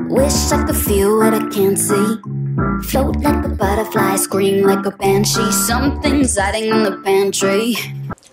Wish I could feel what I can't see. Float like a butterfly, scream like a banshee. Something's hiding in the pantry.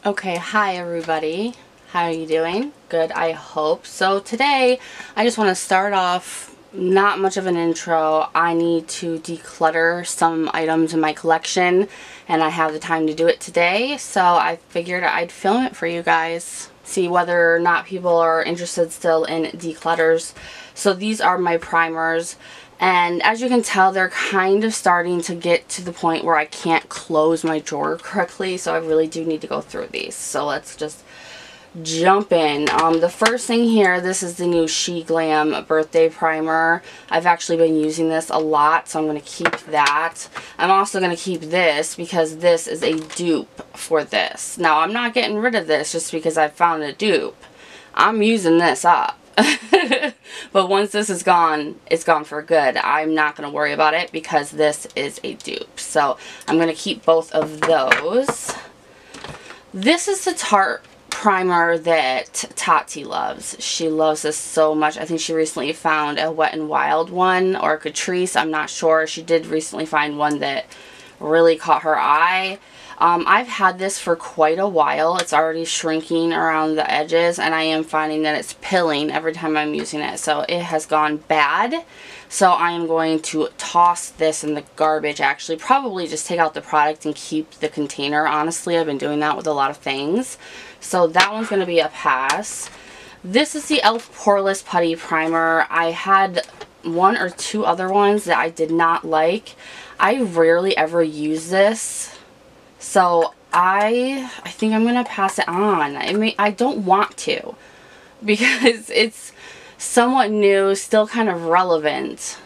Okay, hi everybody. How are you doing? Good, I hope. So today, I just want to start off, not much of an intro. I need to declutter some items in my collection, and I have the time to do it today, so I figured I'd film it for you guys. See whether or not people are interested still in declutters. So these are my primers, and as you can tell, they're kind of starting to get to the point where I can't close my drawer correctly, so I really do need to go through these. So let's just jump in. The first thing here, this is the new She Glam birthday primer. I've actually been using this a lot, so I'm going to keep that. I'm also going to keep this because this is a dupe for this. Now, I'm not getting rid of this just because I found a dupe. I'm using this up. But once this is gone, it's gone for good. I'm not going to worry about it because this is a dupe. So I'm going to keep both of those. This is the Tarte primer that Tati loves. She loves this so much. I think she recently found a Wet n Wild one, or a Crease. I'm not sure. She did recently find one that really caught her eye. I've had this for quite a while. It's already shrinking around the edges, and I am finding that it's pilling every time I'm using it. So it has gone bad. So I am going to toss this in the garbage, actually. Probably just take out the product and keep the container. Honestly, I've been doing that with a lot of things. So that one's going to be a pass. This is the e.l.f. Poreless Putty Primer. I had one or two other ones that I did not like. I rarely ever use this. So I think I'm going to pass it on. I don't want to, because it's somewhat new, still kind of relevant,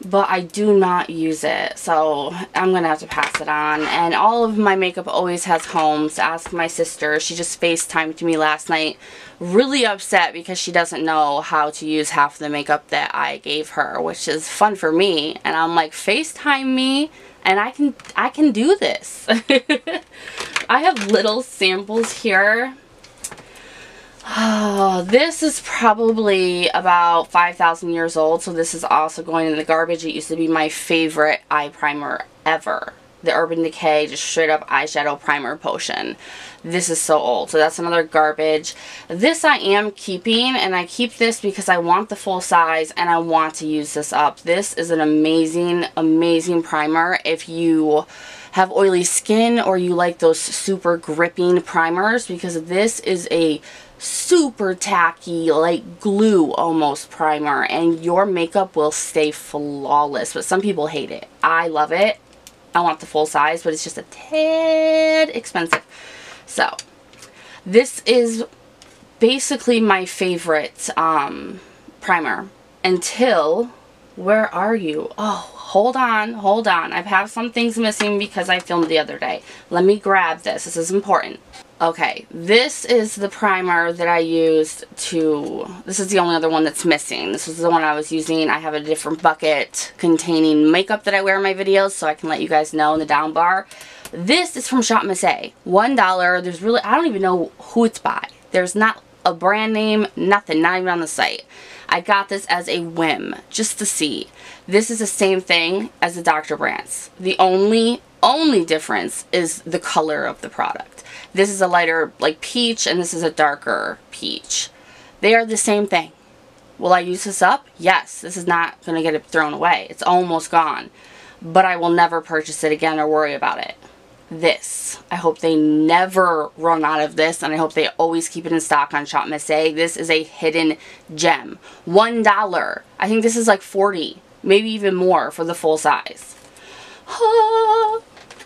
but I do not use it, so I'm going to have to pass it on. And all of my makeup always has homes. Ask my sister. She just FaceTimed me last night, really upset because she doesn't know how to use half of the makeup that I gave her, which is fun for me. And I'm like, FaceTime me and I can do this. I have little samples here. Oh, this is probably about 5,000 years old, so this is also going in the garbage. It used to be my favorite eye primer ever. The Urban Decay, just straight up eyeshadow primer potion. This is so old, so that's another garbage. This I am keeping, and I keep this because I want the full size and I want to use this up. This is an amazing, amazing primer if you have oily skin or you like those super gripping primers, because this is a super tacky, like glue almost primer, and your makeup will stay flawless. But some people hate it. I love it. I want the full size, but it's just a tad expensive. So this is basically my favorite primer until, where are you? Oh, hold on. I have some things missing because I filmed the other day. Let me grab this. This is important. Okay, this is the primer that I used to, this is the only other one that's missing. This was the one I was using. I have a different bucket containing makeup that I wear in my videos, so I can let you guys know in the down bar. This is from TjMaxx. $1. There's really, I don't even know who it's by. There's not a brand name, nothing, not even on the site. I got this as a whim, just to see. This is the same thing as the Dr. Brandt's. The only difference is the color of the product. This is a lighter, like, peach, and this is a darker peach. They are the same thing. Will I use this up? Yes. This is not going to get it thrown away. It's almost gone. But I will never purchase it again or worry about it. This. I hope they never run out of this, and I hope they always keep it in stock on TjMaxx. This is a hidden gem. $1. I think this is like $40, maybe even more for the full size.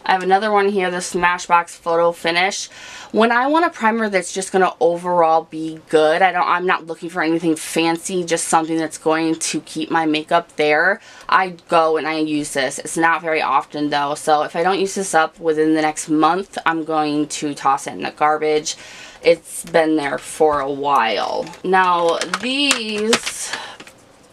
I have another one here, the Smashbox Photo Finish. When I want a primer that's just going to overall be good, I'm not looking for anything fancy, just something that's going to keep my makeup there, I go and I use this. It's not very often though, so if I don't use this up within the next month, I'm going to toss it in the garbage. It's been there for a while. Now these,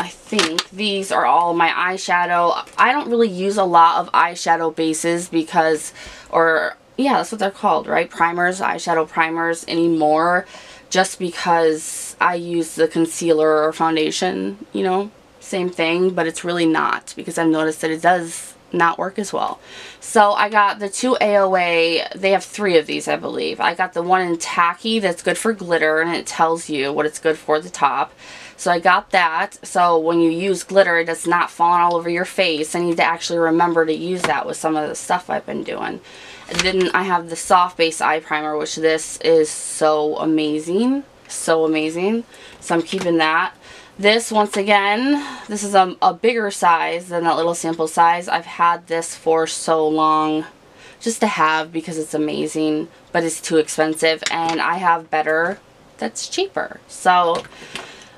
I think these are all my eyeshadow. I don't really use a lot of eyeshadow bases because, yeah, that's what they're called, right? Primers, eyeshadow primers anymore, just because I use the concealer or foundation, you know, same thing, but it's really not, because I've noticed that it does not work as well. So I got the 2 AOA, they have 3 of these I believe. I got the one in tacky that's good for glitter, and it tells you what it's good for at the top. So I got that, so when you use glitter, it does not fall all over your face. I need to actually remember to use that with some of the stuff I've been doing. And then I have the soft base eye primer, which this is so amazing. So amazing. So I'm keeping that. This, once again, this is a bigger size than that little sample size. I've had this for so long just to have because it's amazing, but it's too expensive, and I have better that's cheaper. So,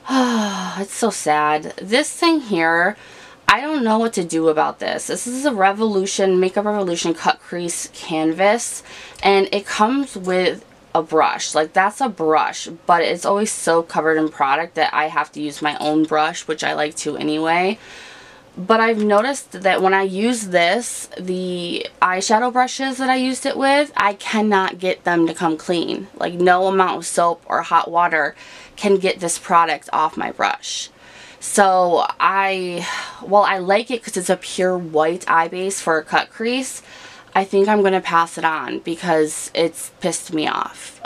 it's so sad. This thing here, I don't know what to do about this. This is a Revolution, Makeup Revolution Cut Crease Canvas, and it comes with a brush. Like, that's a brush, but it's always so covered in product that I have to use my own brush, which I like to anyway. But I've noticed that when I use this, the eyeshadow brushes that I used it with, I cannot get them to come clean. Like, no amount of soap or hot water can get this product off my brush. So while I like it because it's a pure white eye base for a cut crease, I think I'm going to pass it on because it's pissed me off.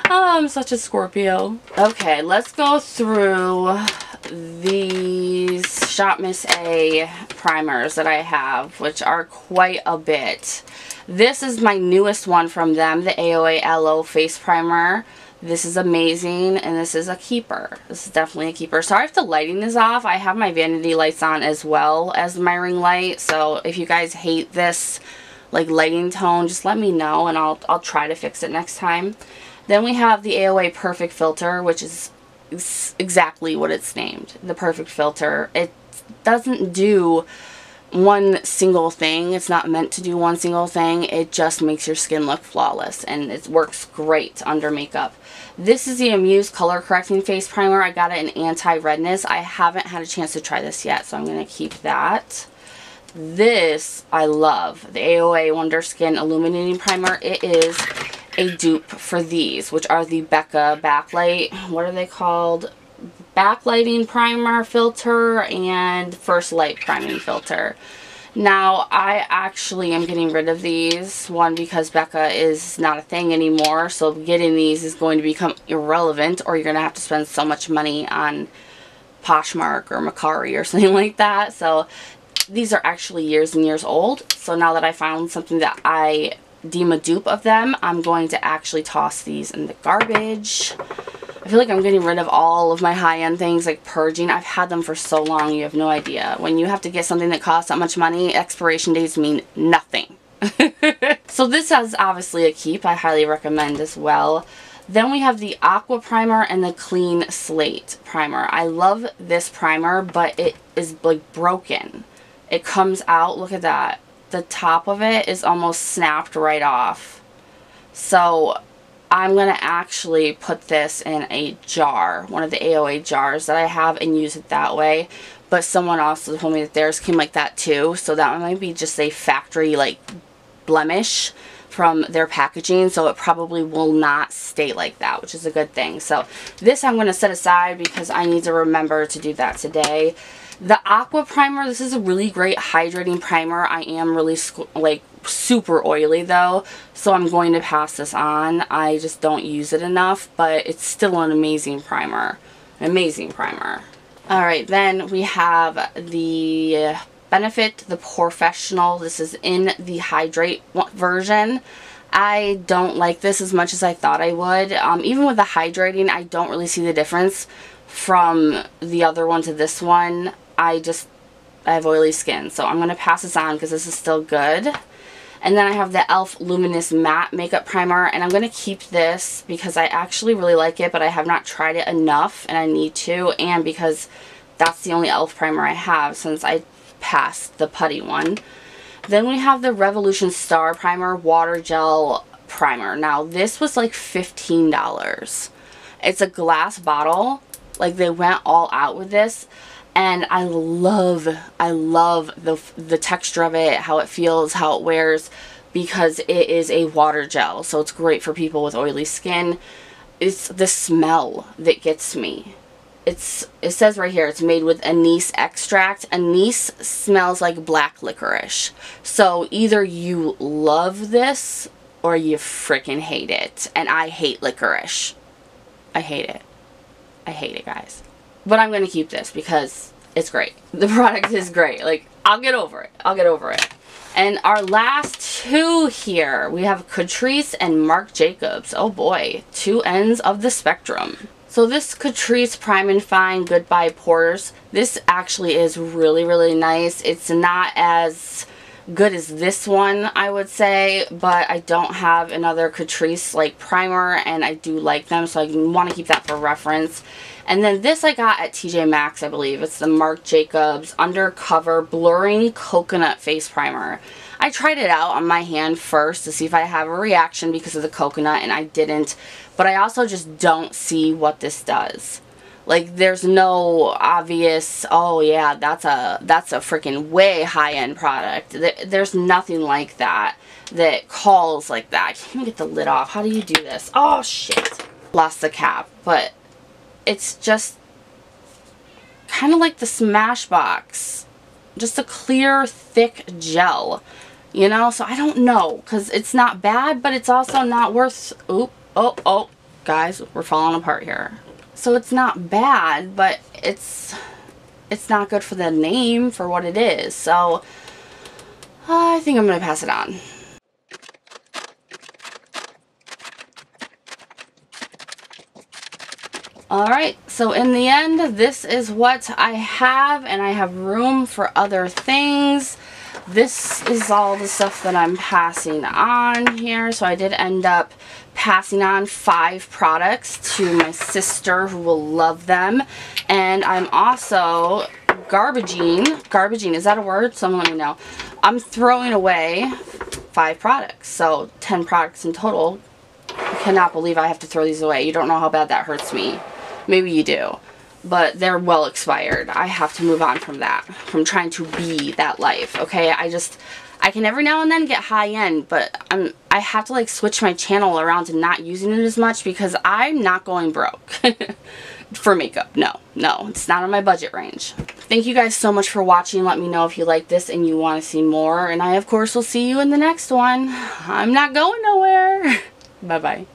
Oh, I'm such a Scorpio. Okay, let's go through these Shop Miss A primers that I have, which are quite a bit. This is my newest one from them, the AOA Aloe Face Primer. This is amazing, and this is a keeper. This is definitely a keeper. Sorry if the lighting is off. I have my vanity lights on as well as my ring light, so if you guys hate this like lighting tone, just let me know and I'll try to fix it next time. Then we have the AOA Perfect Filter, which is exactly what it's named, the Perfect Filter. It doesn't do one single thing. It's not meant to do one single thing. It just makes your skin look flawless, and it works great under makeup. This is the Amuse Color Correcting Face Primer. I got it in Anti-Redness. I haven't had a chance to try this yet, so I'm going to keep that. This I love, the AOA Wonder Skin Illuminating Primer. It is a dupe for these, which are the Becca Backlight, what are they called? Backlighting Primer Filter and First Light Priming Filter. Now, I actually am getting rid of these. One, because Becca is not a thing anymore, so getting these is going to become irrelevant, or you're going to have to spend so much money on Poshmark or Macari or something like that. So these are actually years and years old. So now that I found something that I deem a dupe of them, I'm going to actually toss these in the garbage. I feel like I'm getting rid of all of my high-end things, like purging. I've had them for so long, you have no idea. When you have to get something that costs that much money, expiration dates mean nothing. So this is obviously a keep. I highly recommend as well. Then we have the Aqua Primer and the Clean Slate Primer. I love this primer, but it is like broken. It comes out, look at that. The top of it is almost snapped right off. So I'm going to actually put this in a jar, one of the AOA jars that I have, and use it that way. But someone also told me that theirs came like that too, so that might be just a factory like blemish from their packaging, so it probably will not stay like that, which is a good thing. So this I'm going to set aside because I need to remember to do that today. The Aqua Primer, this is a really great hydrating primer. I am really like super oily though, so I'm going to pass this on. I just don't use it enough, but it's still an amazing primer. An amazing primer. Alright, then we have the Benefit, the Professional. This is in the Hydrate version. I don't like this as much as I thought I would. Even with the hydrating, I don't really see the difference from the other one to this one. I have oily skin, so I'm going to pass this on because this is still good. And then I have the e.l.f. Luminous Matte Makeup Primer, and I'm going to keep this because I actually really like it, but I have not tried it enough, and I need to, and because that's the only e.l.f. primer I have since I passed the putty one. Then we have the Revolution Star Primer Water Gel Primer. Now, this was like $15. It's a glass bottle. Like, they went all out with this. And I love the texture of it, how it feels, how it wears, because it is a water gel. So it's great for people with oily skin. It's the smell that gets me. it says right here, it's made with anise extract. Anise smells like black licorice. So either you love this or you freaking hate it. And I hate licorice. I hate it. I hate it, guys. But I'm going to keep this because it's great. The product is great. Like, I'll get over it. I'll get over it. And our last two here, we have Crease and Marc Jacobs. Oh boy, two ends of the spectrum. So this Crease Prime and Fine Goodbye Pores, this actually is really, really nice. It's not as good as this one, I would say, but I don't have another Crease like primer, and I do like them, so I want to keep that for reference. And then this I got at TjMaxx, I believe. It's the Marc Jacobs Undercover Blurring Coconut Face Primer. I tried it out on my hand first to see if I have a reaction because of the coconut, and I didn't. But I also just don't see what this does. Like, there's no obvious, oh yeah, that's a freaking way high-end product. There's nothing like that calls like that. I can't even get the lid off. How do you do this? Oh, shit. Lost the cap, but it's just kind of like the Smashbox. Just a clear, thick gel. You know? So I don't know. Because it's not bad, but it's also not worth... Oop. Oh. Guys, we're falling apart here. So it's not bad, but it's not good for the name, for what it is. So I think I'm going to pass it on. Alright, so in the end, this is what I have, and I have room for other things. This is all the stuff that I'm passing on here. So I did end up passing on 5 products to my sister, who will love them. And I'm also garbaging, is that a word? Someone let me know. I'm throwing away 5 products, so 10 products in total. I cannot believe I have to throw these away. You don't know how bad that hurts me. Maybe you do. But they're well expired. I have to move on from that. From trying to be that life, okay? I can every now and then get high end, but I have to like switch my channel around to not using it as much because I'm not going broke for makeup. No, it's not on my budget range. Thank you guys so much for watching. Let me know if you like this and you want to see more. And I, of course, will see you in the next one. I'm not going nowhere. Bye-bye.